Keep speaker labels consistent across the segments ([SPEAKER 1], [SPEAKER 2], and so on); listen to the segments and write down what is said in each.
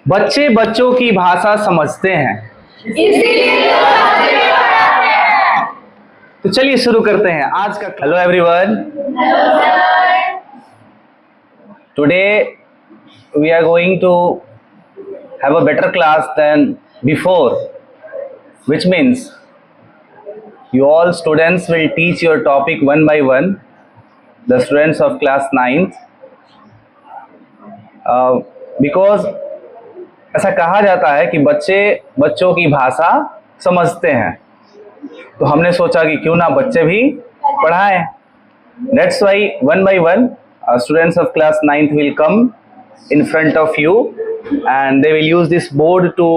[SPEAKER 1] बच्चे बच्चों की भाषा समझते हैं,
[SPEAKER 2] इसीलिए
[SPEAKER 1] तो चलिए शुरू करते हैं आज का। Hello everyone, today we are going to have a better class than before, which means you all students will teach your topic one by one, the students of class 9th, because ऐसा कहा जाता है कि बच्चे बच्चों की भाषा समझते हैं, तो हमने सोचा कि क्यों ना बच्चे भी पढ़ाएं। That's why one by one students of class 9th will come in front of you and they will use this board to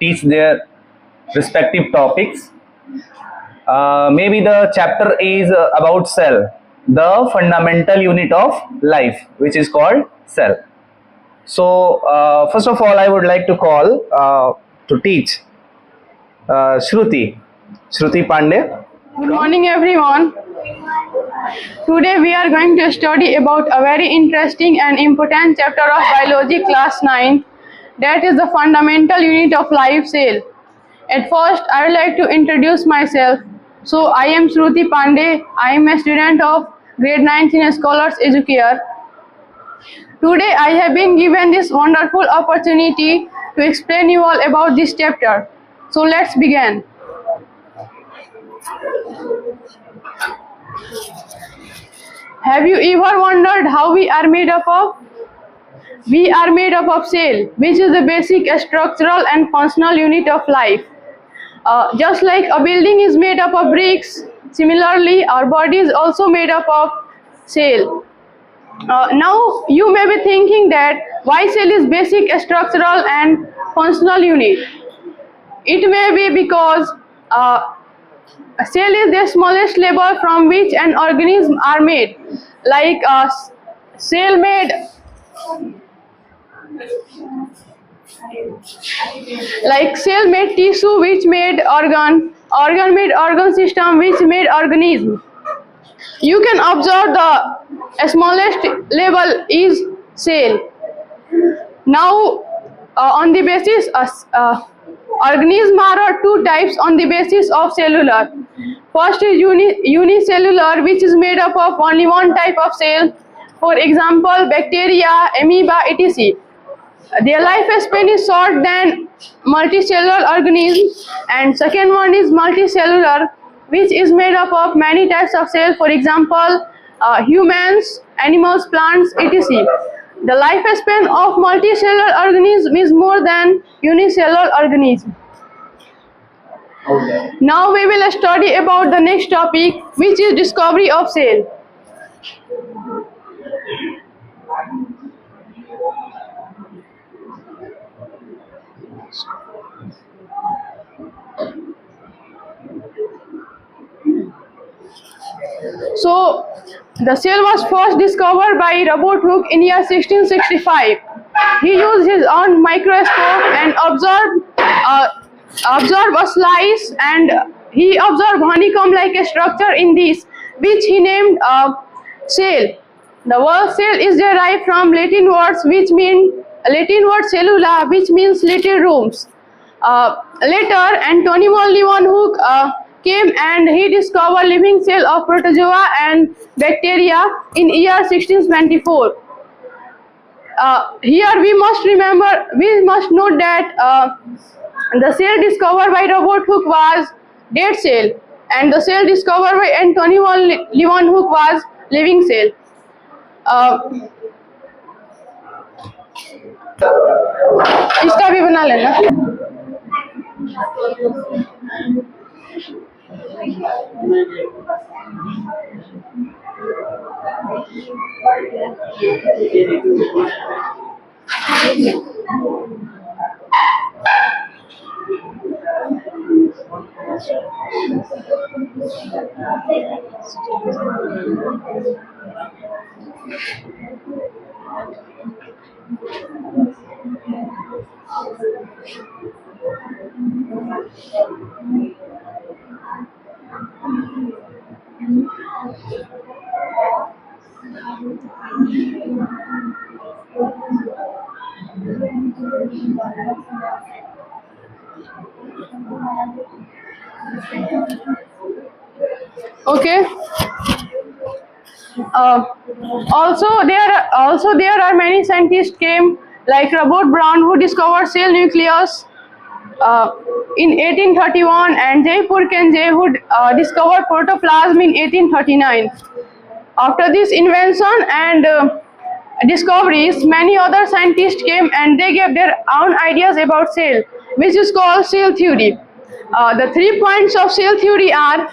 [SPEAKER 1] teach their respective topics. Maybe the chapter is about cell, the fundamental unit of life, which is called cell. So first of all I would like to call to teach Shruti Pandey.
[SPEAKER 3] Good morning everyone. Today we are going to study about a very interesting and important chapter of biology class 9, that is the fundamental unit of life, cell. At first I would like to introduce myself. So I am Shruti Pandey. I am a student of grade 9th in Scholars Educare. Today I have been given this wonderful opportunity to explain you all about this chapter. So let's begin. Have you ever wondered how we are made up of? We are made up of cell, which is the basic structural and functional unit of life. Just like a building is made up of bricks, similarly our body is also made up of cell. Now you may be thinking that why cell is basic structural and functional unit. It may be because a cell is the smallest level from which an organism are made, like cell made tissue which made organ made organ system which made organism. You can observe the smallest level is cell. Now on the basis organisms are two types on the basis of cellular. First is unicellular, which is made up of only one type of cell, for example bacteria, amoeba, etc. Their lifespan is short than multicellular organisms. And second one is multicellular, which is made up of many types of cells, for example humans, animals, plants, etc. The lifespan of multicellular organism is more than unicellular organism.
[SPEAKER 1] Okay.
[SPEAKER 3] Now we will study about the next topic, which is discovery of cell. So the cell was first discovered by Robert Hooke in year 1665. He used his own microscope and observed a slice, and he observed honeycomb-like a structure in this, which he named cell. The word cell is derived from Latin words Latin word cellula, which means little rooms. Later, Antonio Leeuwenhoek Hooke came and he discovered living cell of protozoa and bacteria in year 1624. Here we must note that the cell discovered by Robert Hooke was dead cell, and the cell discovered by Antonio Leeuwenhoek was living cell. इसका भी बना लेना. Okay. Uh, also there are many scientists came like Robert Brown who discovered cell nucleus in 1831, and J. Purkinje who discovered protoplasm in 1839. After this invention and discoveries, many other scientists came and they gave their own ideas about cell, which is called cell theory. The 3 points of cell theory are: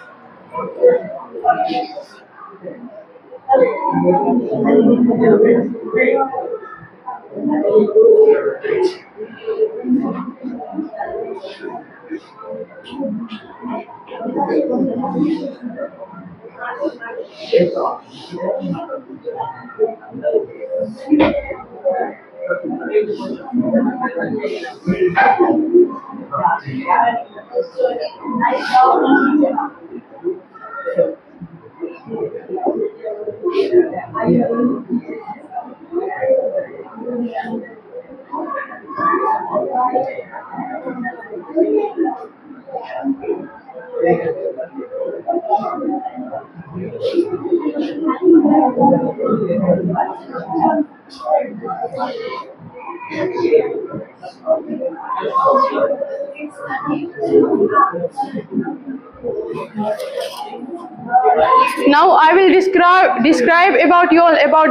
[SPEAKER 3] now I will describe about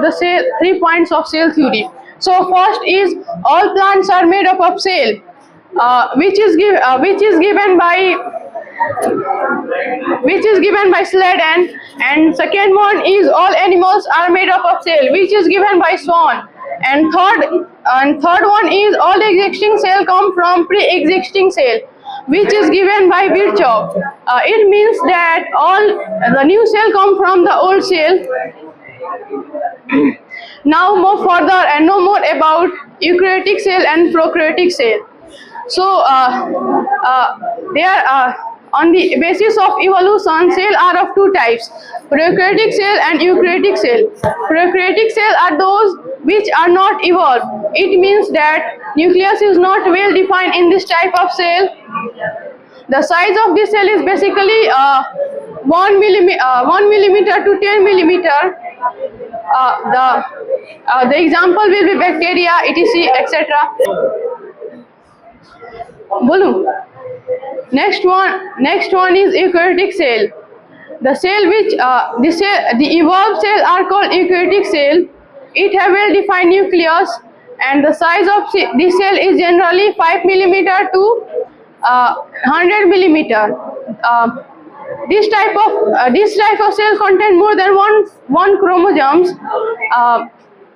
[SPEAKER 3] the cell 3 points of cell theory. So first is all plants are made up of cell, which is given by Sladen, and second one is all animals are made up of cell, which is given by Swan, and third one is all existing cell come from pre-existing cell, which is given by Virchow. It means that all the new cell come from the old cell. Now move further and know more about eukaryotic cell and prokaryotic cell. So on the basis of evolution, cells are of two types: prokaryotic cell and eukaryotic cell. Prokaryotic cells are those which are not evolved. It means that nucleus is not well defined in this type of cell. The size of this cell is basically 1 millimeter to 10 millimeter. The example will be bacteria, etc., etc. Bolu. Next one is eukaryotic cell. The cell which the evolved cells are called eukaryotic cell. It have well defined nucleus, and the size of this cell is generally 5 millimeter to 100 millimeter. This type of cell contain more than one chromosomes.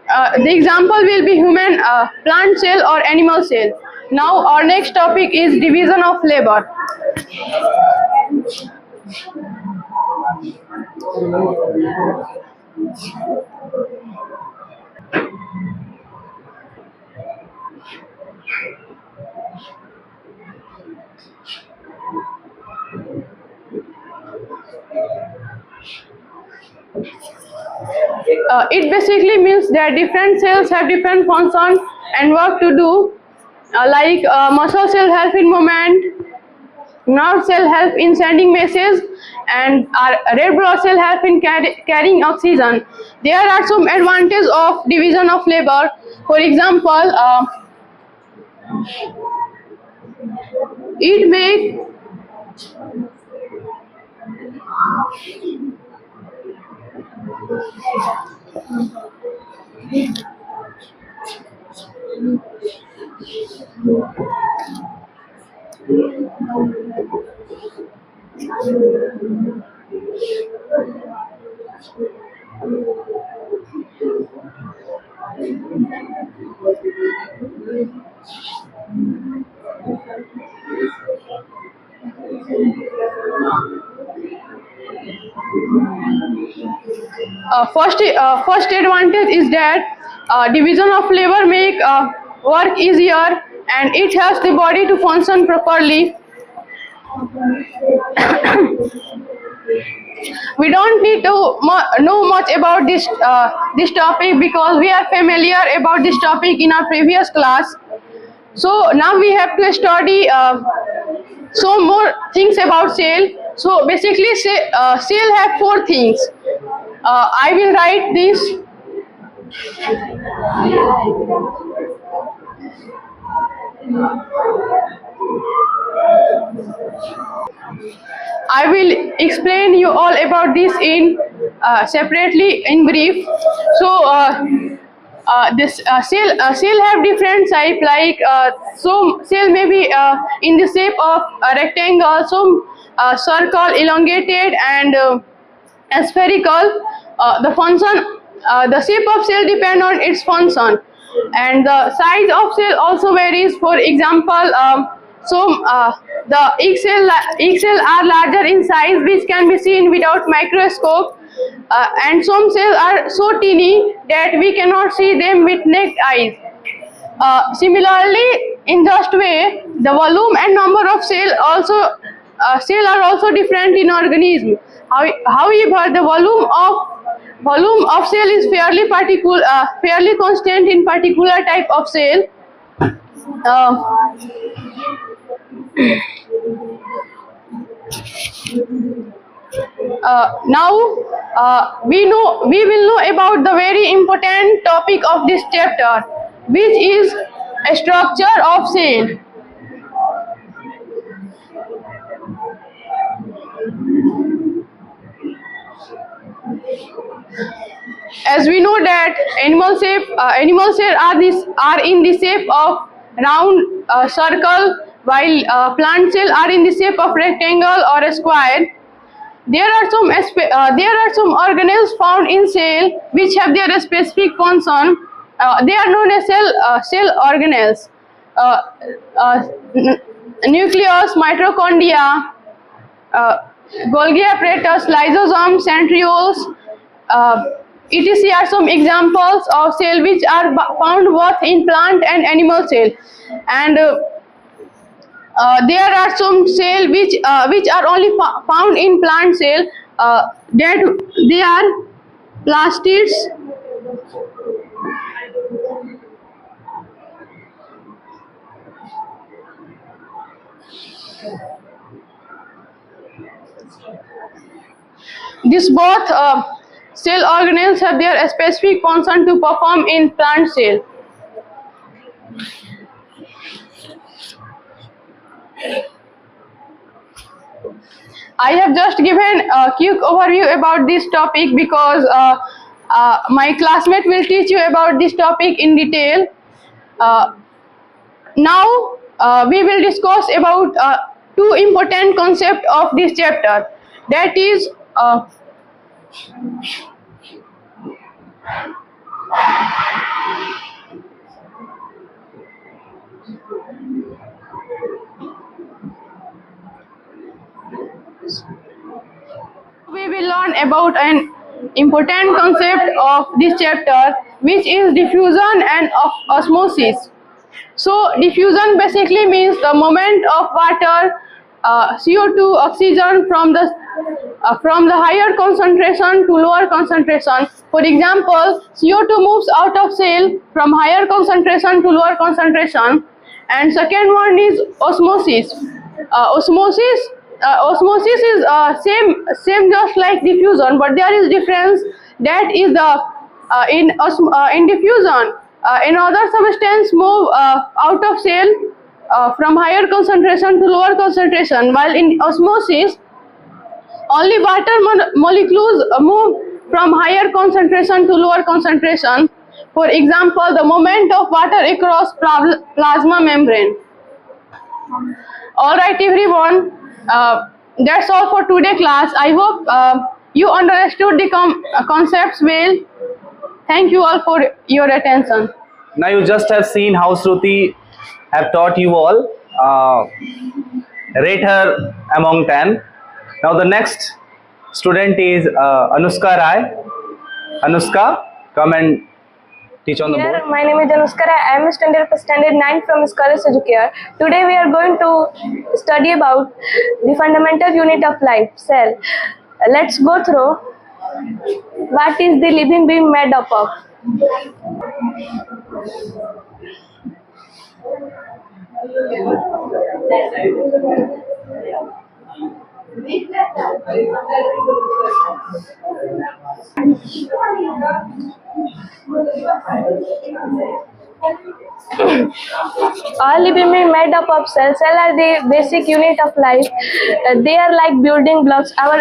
[SPEAKER 3] The example will be human plant cell or animal cell. Now our next topic is division of labor. It basically means that different cells have different function and work to do. Like muscle cell help in movement, nerve cell help in sending messages, and red blood cell help in carrying oxygen. There are some advantages of division of labor. For example, it make first advantage is that division of labor make work easier, and it helps the body to function properly. We don't need to know much about this topic because we are familiar about this topic in our previous class. So now we have to study some more things about cell. So basically, cell have four things. I will write this. I will explain you all about this in separately in brief. So this cell have different type, like some cell may be in the shape of a rectangle, some circle, elongated, and spherical. The function, the shape of cell depend on its function, and the size of cell also varies. For example, the egg cell are larger in size, which can be seen without microscope, and some cells are so teeny that we cannot see them with naked eyes. Similarly, in just way, the volume and number of cell are also different in organism. However, the volume of cell is fairly constant in particular type of cell. Now we will know about the very important topic of this chapter, which is a structure of cell. As we know that animal cells are in the shape of round circle, while plant cells are in the shape of rectangle or a square. There are some organelles found in cell which have their specific function. They are known as cell organelles. Nucleus, mitochondria, Golgi apparatus, lysosome, centrioles, etc. are some examples of cell which are found both in plant and animal cell. And there are some cell which are only found in plant cell. That they are plastids, these both cell organelles have their specific function to perform in plant cell. I have just given a quick overview about this topic because my classmate will teach you about this topic in detail. Now we will discuss about two important concepts of this chapter. That is we will learn about an important concept of this chapter, which is diffusion and osmosis. So diffusion basically means the movement of water, CO2, oxygen from the higher concentration to lower concentration. For example, CO2 moves out of cell from higher concentration to lower concentration. And second one is osmosis. Osmosis is same just like diffusion, but there is difference. That is in diffusion, another substance move out of cell from higher concentration to lower concentration, while in osmosis only water molecules move from higher concentration to lower concentration. For example, the movement of water across plasma membrane. Alright everyone, that's all for today class. I hope you understood the concepts well. Thank you all for your attention.
[SPEAKER 1] Now you just have seen how Shruti have taught you all. Rate her among 10. Now the next student is Anushka Rai. Anushka, come and teach on the board.
[SPEAKER 2] My name is Anushka Rai. I am a standard 9 from Scholars Educare. Today we are going to study about the fundamental unit of life, cell. Let's go through what is the living being made up of. All living being made up of cells. Cells are the basic unit of life. They are like building blocks. Our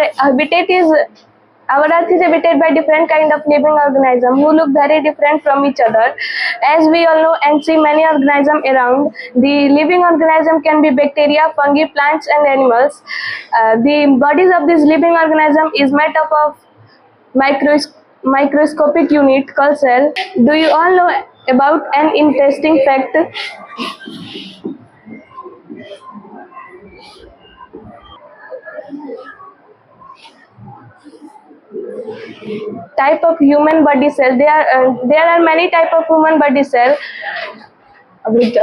[SPEAKER 2] earth is habited by different kind of living organisms who look very different from each other. As we all know and see many organisms around, the living organism can be bacteria, fungi, plants and animals. The bodies of this living organism is made up of microscopic unit called cell. Do you all know about an interesting fact? Type of human body cell. There are many type of human body cell. Wait.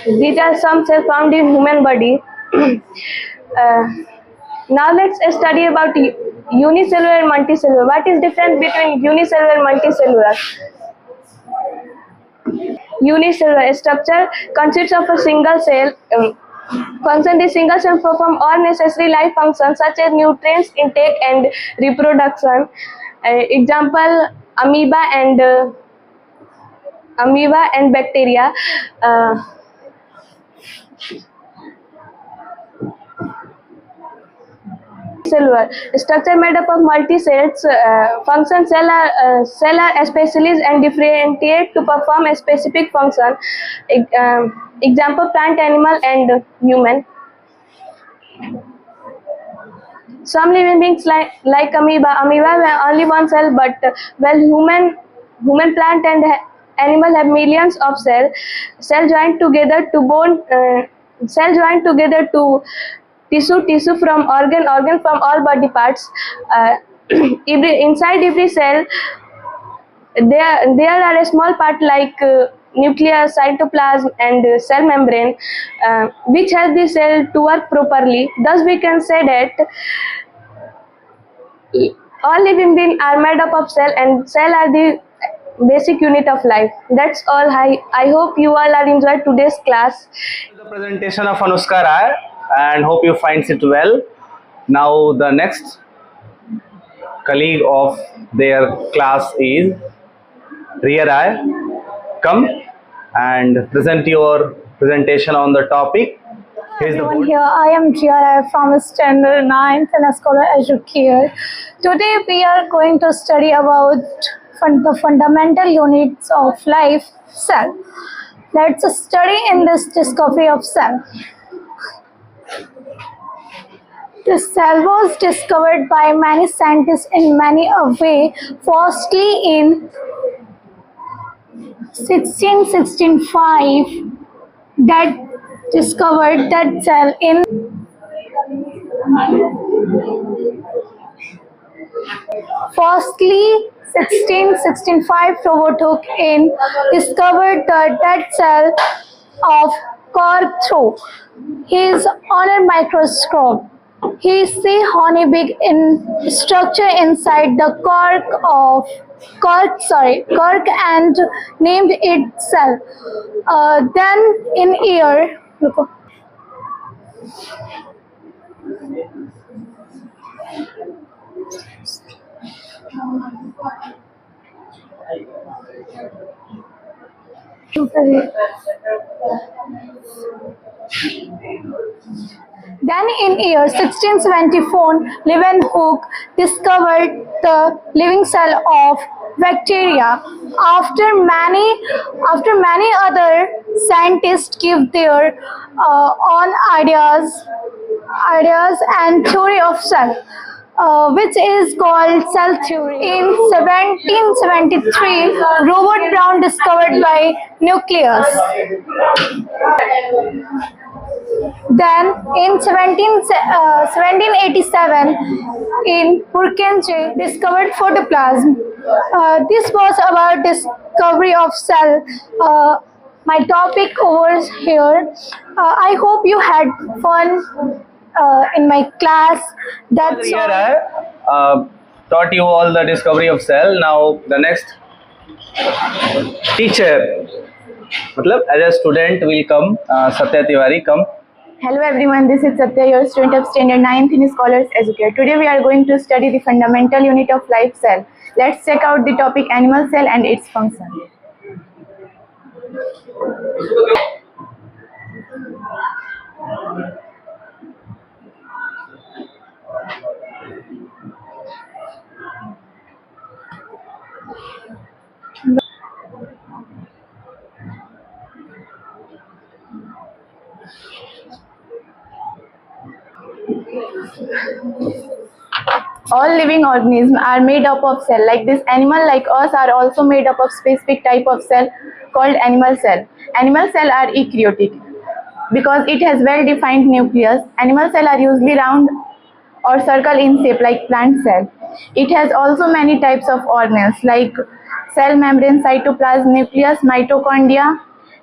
[SPEAKER 2] These are some cells found in human body. Now let's study about unicellular and multicellular. What is difference between unicellular and multicellular? Unicellular structure consists of a single cell. Function: the single cell perform all necessary life functions such as nutrients intake and reproduction. Example: amoeba and bacteria. Cellular structure made up of multi cells. Function: cell are specialized and differentiate to perform a specific function. Example: plant, animal, and human. Some living beings like amoeba have only one cell, but while human, plant, and animal have millions of cells. Cell joined together to bone. Cell joined together to tissue from organ from all body parts. Inside every cell there are a small part like nucleus, cytoplasm and cell membrane, which help the cell to work properly. Thus we can say that all living beings are made up of cell, and cell are the basic unit of life. That's all. I hope you all are enjoyed today's class.
[SPEAKER 1] The presentation of Anushka Rai, and hope you finds it well. Now the next colleague of their class is Riya Rai. Come and present your presentation on the topic. Here's the
[SPEAKER 4] Everyone
[SPEAKER 1] board.
[SPEAKER 4] here, I am Jia Rai from Standard 9th and a Scholar Educare. Today we are going to study about the fundamental units of life, cell. Let's study in this discovery of cell. The cell was discovered by many scientists in many a way. Firstly, in 1665, that discovered that cell in Firstly, 1665, Robert Hooke discovered the dead cell of cork through his honor microscope. He see honeybee in structure inside the cork and named it cell. Then in year Then in year 1674, Leeuwenhoek discovered the living cell of bacteria. After many other scientists give their own ideas, ideas and theory of cell, which is called cell theory. In 1773, Robert Brown discovered by nucleus. Then in 1787, in Purkinje discovered photoplasm. This was about discovery of cell. My topic over here. I hope you had fun in my class. That's
[SPEAKER 1] Here
[SPEAKER 4] all.
[SPEAKER 1] I taught you all the discovery of cell. Now the next teacher, मतलब as a student will come. Satya Tiwari come.
[SPEAKER 5] Hello everyone, this is Satya, your student of standard 9th in Scholars Educate. Today we are going to study the fundamental unit of life, cell. Let's check out the topic animal cell and its function. All living organisms are made up of cell. Like this, animal like us are also made up of specific type of cell called animal cell. Animal cell are eukaryotic because it has well-defined nucleus. Animal cell are usually round or circle in shape like plant cell. It has also many types of organelles like cell membrane, cytoplasm, nucleus, mitochondria,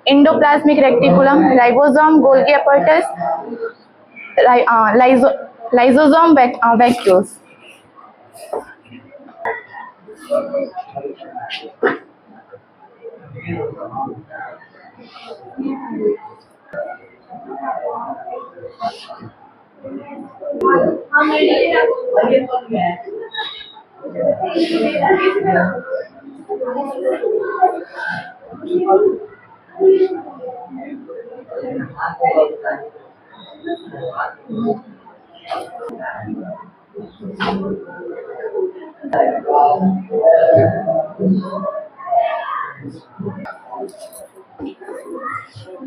[SPEAKER 5] endoplasmic reticulum, ribosome, Golgi apparatus, lysosome, vacuoles.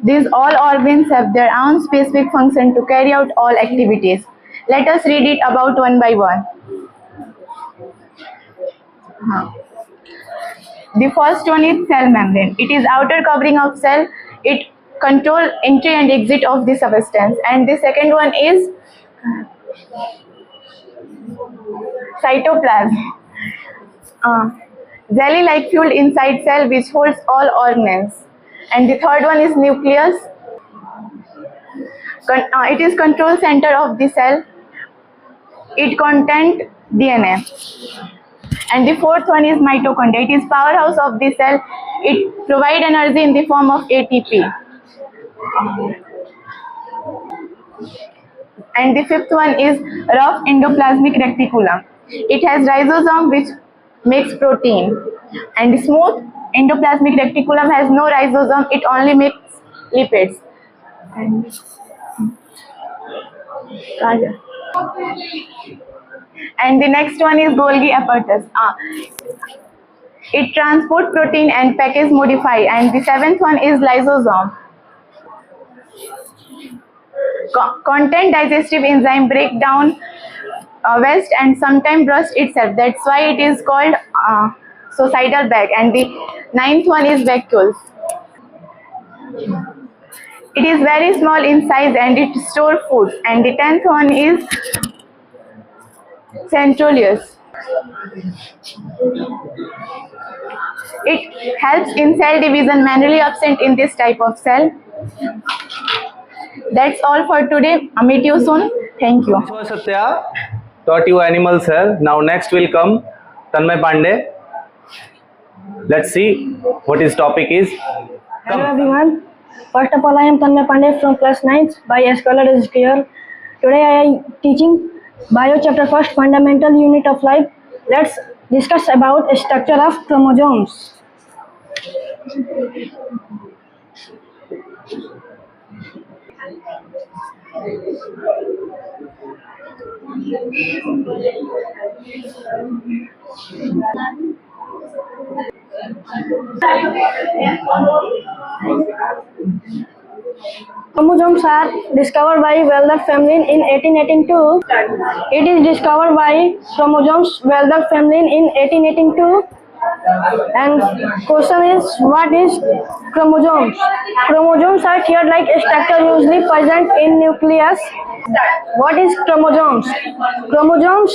[SPEAKER 5] These all organs have their own specific function to carry out all activities. Let us read it about one by one. The first one is cell membrane. It is outer covering of cell. It controls entry and exit of the substance. And the second one is cytoplasm. Jelly-like fluid inside cell which holds all organelles. And the third one is nucleus. It is control center of the cell. It contains DNA. And the fourth one is mitochondria. It is powerhouse of the cell. It provides energy in the form of ATP. And the fifth one is rough endoplasmic reticulum. It has rhizosome which makes protein. And the smooth endoplasmic reticulum has no rhizosome. It only makes lipids. And the next one is Golgi apparatus. It transports protein and package modify. And the seventh one is lysosome. Content digestive enzyme break down waste and sometimes burst itself. That's why it is called suicidal bag. And the ninth one is vacuoles. It is very small in size and it stores food. And the 10th one is centrolus. It helps in cell division, manually absent in this type of cell. That's all for today. I'll meet you soon. Thank you.
[SPEAKER 1] This was Satya, taught you animal cell. Now next will come Tanmay Pandey. Let's see what his topic is.
[SPEAKER 6] Hello everyone. First of all, I am Tanmay Pandey from class 9th by Scholar Educate. Today I am teaching Bio chapter first, fundamental unit of life. Let's discuss about structure of chromosomes. Chromosomes are discovered by Weldon-Family in 1882. It is discovered by chromosomes Weldon-Family in 1882. And question is, what is chromosomes? Chromosomes are thread-like structure usually present in nucleus. What is chromosomes? Chromosomes,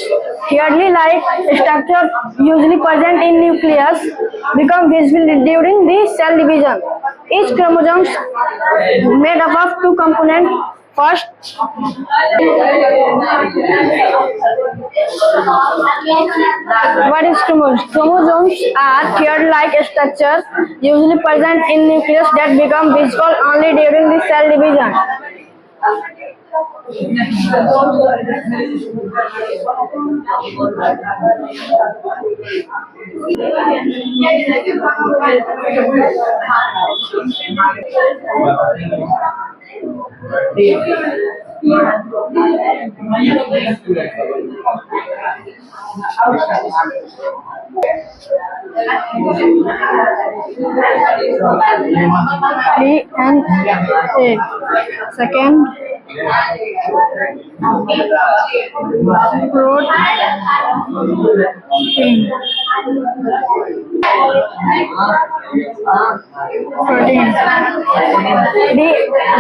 [SPEAKER 6] thread-like structure usually present in nucleus, become visible during the cell division. Each chromosome made up of two components. First, what is chromosomes? Chromosomes are thread-like structures usually present in nucleus that become visible only during the cell division. DNA. Second, protein.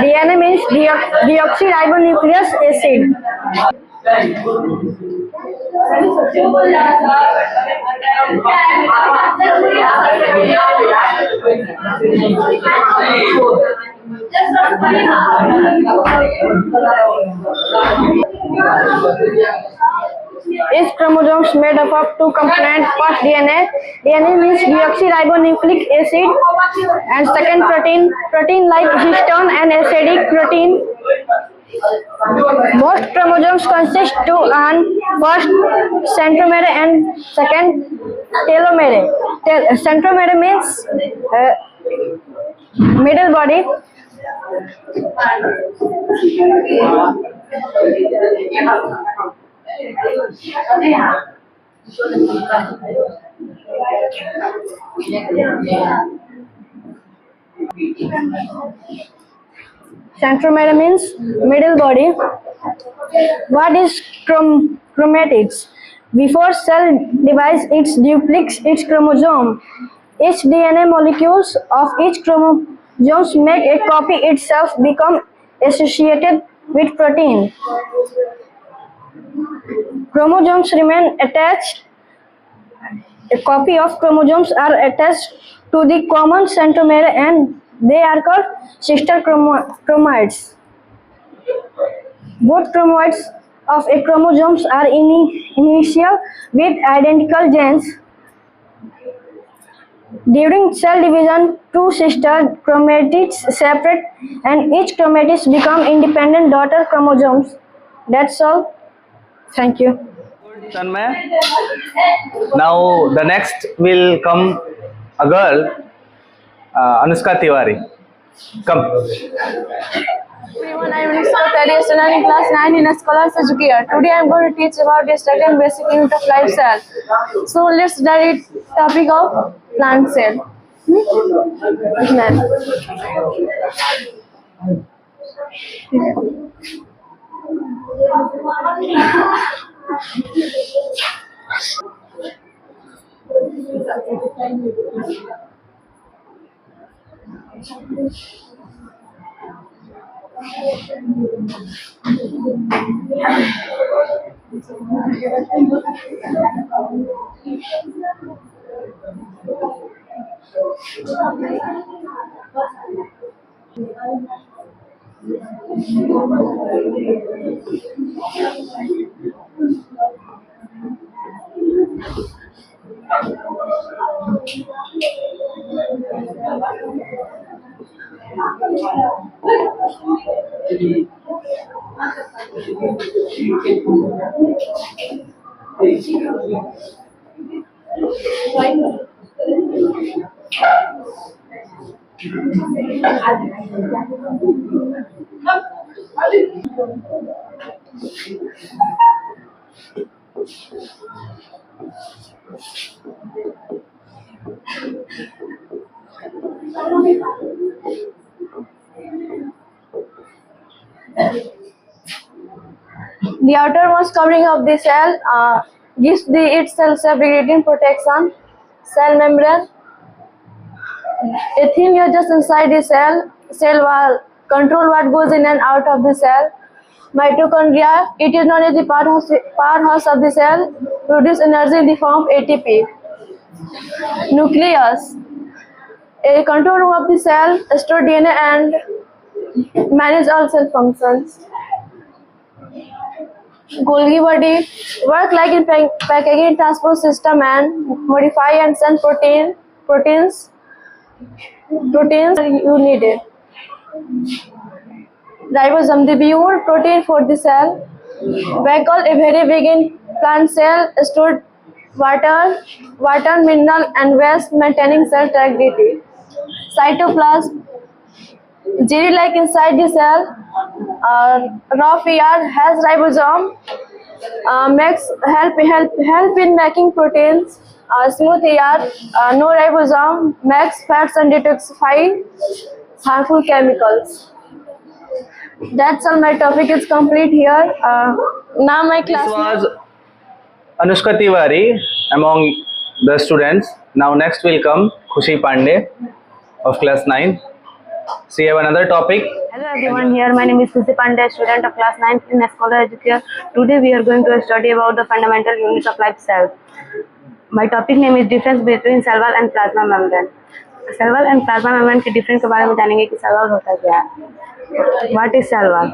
[SPEAKER 6] DNA means deoxyribonucleic acid. Each chromosome made up of two components. First, DNA. DNA means deoxyribonucleic acid, and second, protein. Protein like histone and acidic protein. Most chromosomes consist two on first centromere and second telomere. Centromere means middle body. Centromere means middle body. What is chromatids? Before cell divides, it duplicates its chromosome. Each DNA molecules of each chromosome make a copy itself become associated with protein. Chromosomes remain attached. A copy of chromosomes are attached to the common centromere and they are called sister chromoids. Both chromoids of a chromosomes are initial with identical genes. During cell division, two sister chromatids separate and each chromatid become independent daughter chromosomes. That's all. Thank you.
[SPEAKER 1] Tanmay. Now the next will come a girl, Anushka Tiwari. Come.
[SPEAKER 2] Everyone, I am Anushka, third year student in class 9 in Scholars Educare. Today I am going to teach about the second basic unit of life cell. So let's study topic of plant cell. The outermost covering of the cell gives its cell self-regulating protection. Cell membrane, a thin layer just inside the cell wall, control what goes in and out of the cell. Mitochondria, it is known as the powerhouse of the cell, produce energy in the form of ATP. Nucleus, a control room of the cell, store DNA and manage all cell functions. Golgi body, work like in packaging transport system and modify and send proteins you needed. Ribosome, the pure protein for the cell. Vacuole, a very big in plant cell, stored water, mineral and waste, maintaining cell integrity. Cytoplasm, jelly-like inside the cell. Raw PR has ribosome, help in making proteins. Smooth ER, no ribosome, makes fats and detoxify harmful chemicals. That's all. My topic is complete here. Now my
[SPEAKER 1] This
[SPEAKER 2] class.
[SPEAKER 1] was Anushka Tiwari among the students. Now next will come Khushi Pandey of class 9. She have another topic.
[SPEAKER 7] Hello everyone, here my name is Khushi Pandey, student of class 9th in Scholar Educare. Today we are going to study about the fundamental units of life, cell. My topic name is difference between cell wall and plasma membrane. Cell wall and plasma membrane के difference के बारे में जानेंगे कि cell wall होता क्या है. What is cell wall?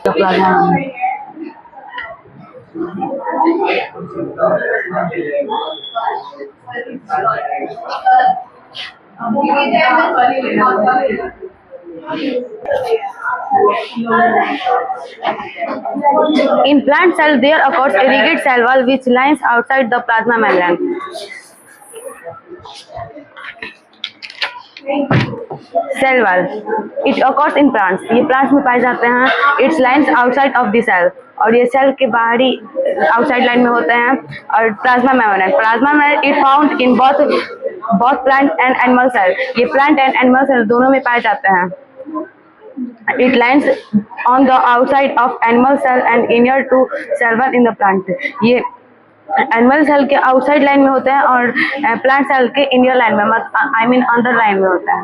[SPEAKER 7] The plasma. In plant cell, there occurs a rigid cell wall which lies outside the plasma membrane. Cell wall, it occurs in plants. ये plants में पाए जाते हैं. Its lines outside of the cell. और ये cell के बाहरी outside line में होते हैं. और plasma membrane it found in both plant and animal cell. ये plant and animal cell दोनों में पाए जाते हैं. It lies on the outside of animal cell and inner to cell wall in the plant. ये एनिमल सेल के outside line में होते हैं और प्लांट सेल के इनर लाइन में आई मीन अंदर लाइन में होता है.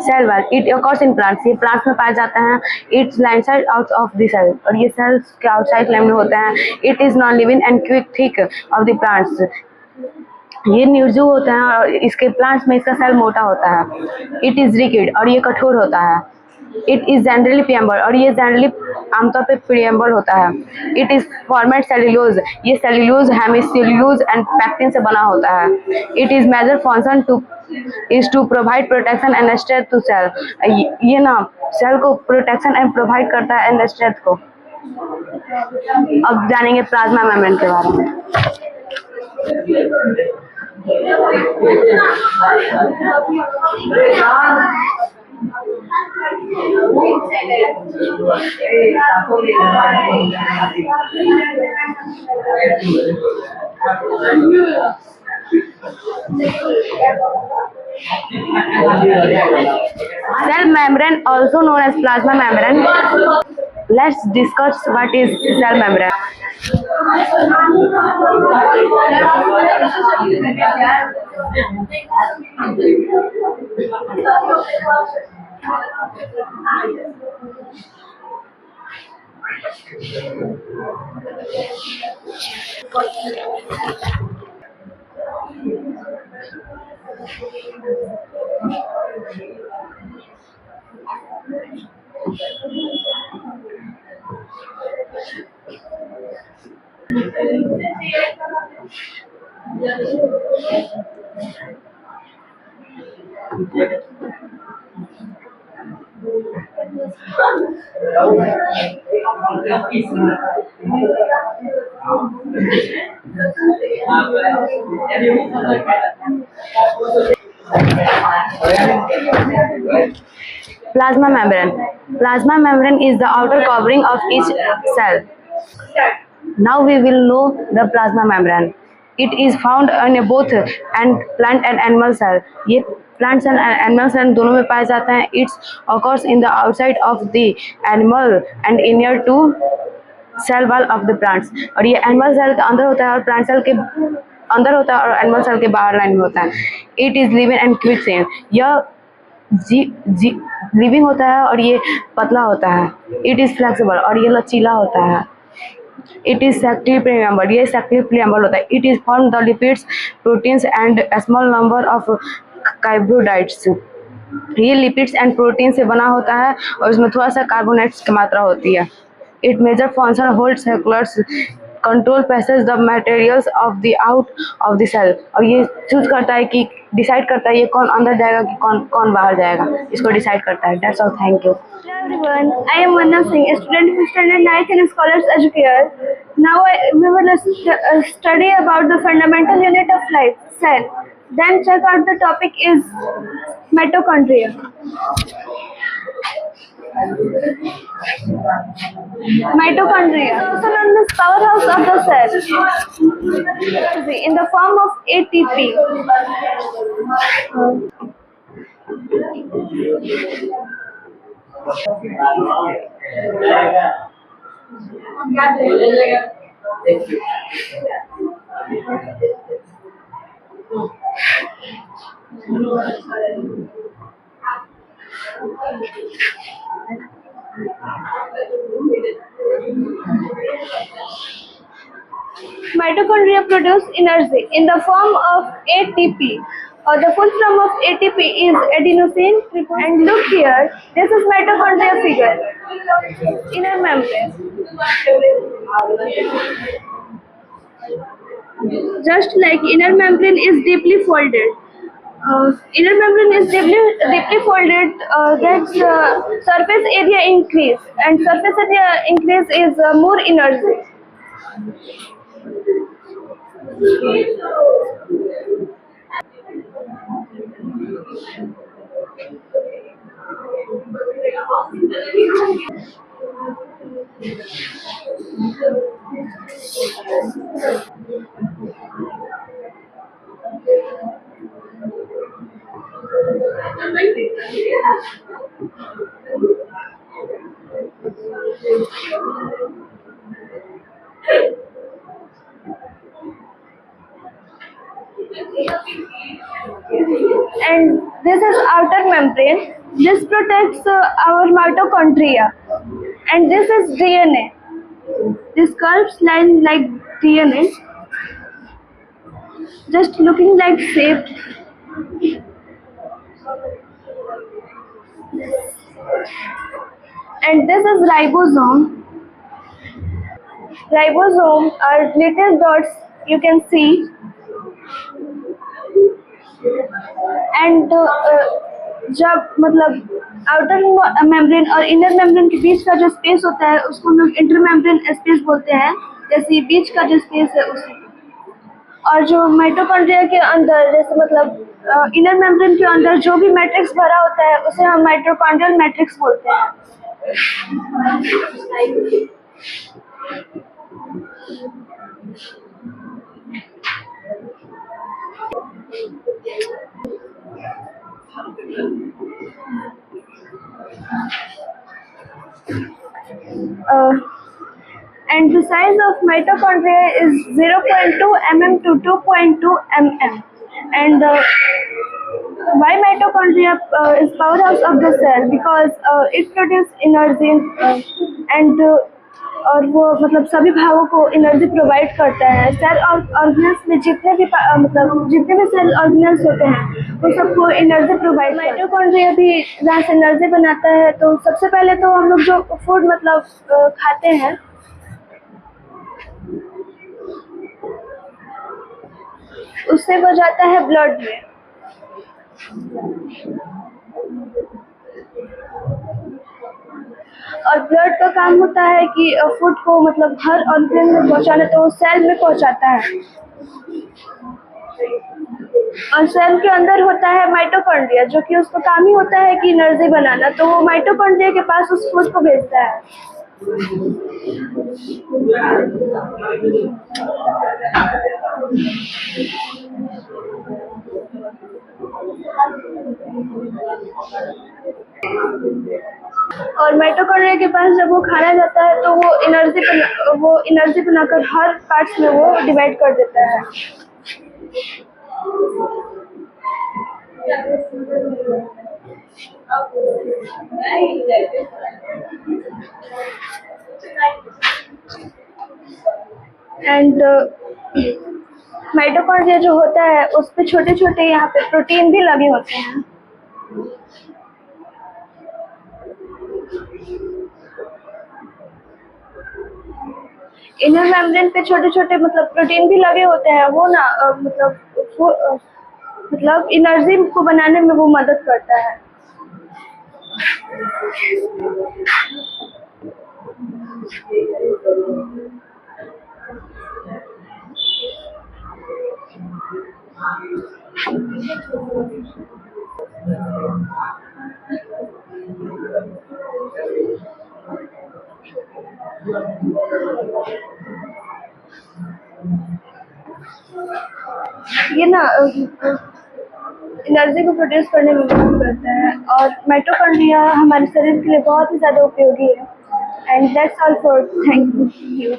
[SPEAKER 7] Cell wall, it occurs in plants. ये प्लांट्स में पाए जाते हैं. It's line side out of the cell, और ये सेल्स के आउटसाइड लाइन में होते हैं. It is non living and quick thick of the plants. ये निर्जीव होते हैं और इसके प्लांट्स में इसका सेल मोटा होता है. इट इज रिजिड, और ये कठोर होता है. इट इज जनरली प्रिएम्बल, और ये जनरली आमतौर पे प्रिएम्बल होता है. इट इज फॉर्मेट सेल्यूलोज, ये सेल्यूलोज, हेमिसेल्यूलोज एंड पैक्टिन से बना होता है. It is major function to provide protection and strength to cell. ये ना सेल को प्रोटेक्शन एंड प्रोवाइड करता है एंड स्ट्रेंथ को. अब जानेंगे प्लाज्मा मेम्ब्रेन के बारे में. Cell membrane, also known as plasma membrane. Let's discuss what is cell membrane. Plasma membrane. Plasma membrane is the outer covering of each cell. Now we will know the plasma membrane. It is found in both and plant and animal cell. ये plants and animal cell दोनों में पाया जाता है. It occurs in the outside of the animal and inner to cell wall of the plants. और ये animal cell के अंदर होता है और plant cell के अंदर होता है और animal cell के बाहर लाइन में होता है. It is living and quicksand. यह लिविंग होता है और ये पतला होता है. It is flexible और ये लचीला होता है. It is saccharyl member. ये saccharyl member होता है. It is formed the lipids, proteins and a small number of carbohydrates. ये lipids and proteins से बना होता है और इसमें थोड़ा सा कार्बोनेट्स की मात्रा होती है. It major function holds circulars control passes the materials of the out of the cell. और ये चूज करता है कि डिसाइड करता है ये कौन अंदर जाएगा कि कौन बाहर जाएगा, इसको डिसाइड करता है. That's all. Thank you.
[SPEAKER 2] Hello everyone, I am Manna Singh, a student of standard 9th in Scholars Educare. Now we will study about the fundamental unit of life, cell. Then check out the topic is mitochondria. Mitochondria, also known as powerhouse of the cell, in the form of ATP. Mitochondria produce energy in the form of ATP. Or the full form of ATP is adenosine triphosphate. And look here, this is mitochondria figure. Inner membrane. Just like inner membrane is deeply folded. Inner membrane is deeply folded. That's surface area increase, and surface area increase is more energy. And this is outer membrane. This protects our mitochondria. And this is DNA. This curves line like DNA, just looking like shape. And this is ribosome. Ribosome are little dots you can see. And जब मतलब outer membrane और inner membrane के बीच का जो space होता है उसको हम लोग इंटर मेम्ब्रेन स्पेस बोलते हैं, जैसे बीच का जो स्पेस है उसी. और जो माइटोकॉन्ड्रिया के अंदर जैसे मतलब इनर मेम्ब्रेन के अंदर जो भी मैट्रिक्स भरा होता है उसे हम माइटोकॉन्ड्रियल मैट्रिक्स बोलते हैं. And the size of mitochondria is 0.2 mm to 2.2 mm. And why mitochondria is powerhouse of the cell? Because it produces energy and और वो मतलब सभी भागों को एनर्जी प्रोवाइड करता है। सेल ऑर्गेन्स में जितने भी सेल ऑर्गेन्स होते हैं वो सबको एनर्जी प्रोवाइड। माइटोकॉन्ड्रिया भी जहाँ से एनर्जी बनाता है। तो सबसे पहले तो हम लोग जो फूड मतलब खाते हैं उससे वो जाता है ब्लड में। और ब्लड का काम होता है कि फूड को मतलब हर ऑर्गन में पहुंचाना, तो सेल में पहुंचाता है। और सेल के अंदर होता है माइटोकॉन्ड्रिया, जो कि उसका काम ही होता है कि एनर्जी बनाना। तो वो माइटोकॉन्ड्रिया के पास उस फूड को भेजता है। और माइटोकॉन्ड्रिया के पास जब वो खाना जाता है तो वो एनर्जी बनाकर हर पार्ट्स में वो डिवाइड कर देता है। एंड माइटोकॉन्ड्रिया जो होता है उस पे छोटे छोटे यहाँ पे प्रोटीन भी लगे होते हैं। इनर मेम्ब्रेन पे छोटे छोटे मतलब प्रोटीन भी लगे होते हैं। वो ना मतलब एनर्जी को बनाने में वो मदद करता है। ये ना एनर्जी को प्रोड्यूस करने में मदद करता है। और माइटोकॉन्ड्रिया हमारे शरीर के लिए बहुत ही ज़्यादा उपयोगी है। And that's all for thank you.